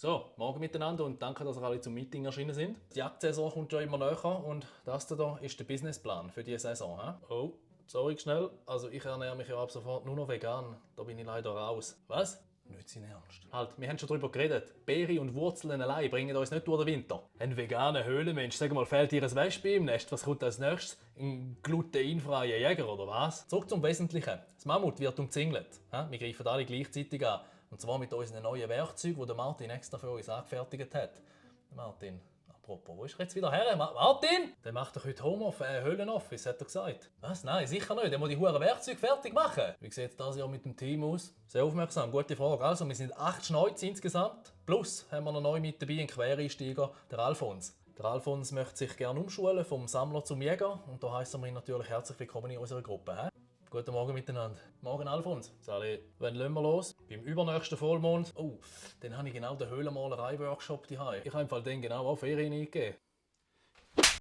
So, morgen miteinander und danke, dass ihr alle zum Meeting erschienen sind. Die Jagdsaison kommt schon immer näher und das hier ist der Businessplan für diese Saison. He? Oh, sorry schnell, also ich ernähre mich ja ab sofort nur noch vegan. Da bin ich leider raus. Was? Nicht sein Ernst. Halt, wir haben schon darüber geredet. Beere und Wurzeln allein bringen uns nicht durch den Winter. Ein veganer Höhlenmensch, sag mal, fehlt dir ein Wespe im Nest? Was kommt als nächstes? Ein gluteinfreier Jäger oder was? Zurück zum Wesentlichen. Das Mammut wird umzingelt. Wir greifen alle gleichzeitig an. Und zwar mit unseren neuen Werkzeugen, die der Martin extra für uns angefertigt hat. Martin, apropos, wo ist er jetzt wieder her? Martin! Der macht doch heute Höhlenoffice, hat er gesagt. Was? Nein, sicher nicht. Der muss die huren Werkzeuge fertig machen. Wie sieht es dieses Jahr mit dem Team aus? Sehr aufmerksam, gute Frage. Also, wir sind 8 Schneuze insgesamt. Plus haben wir noch neu mit dabei einen Quereinsteiger, der Alfons. Der Alfons möchte sich gerne umschulen vom Sammler zum Jäger. Und da heißen wir ihn natürlich herzlich willkommen in unserer Gruppe. He? Guten Morgen miteinander. Morgen Alfons. Salut. Wann lassen wir los? Beim übernächsten Vollmond. Oh, dann habe ich genau den Höhlenmalerei-Workshop daheim. Ich habe im Fall dann genau auch Ferien eingegeben.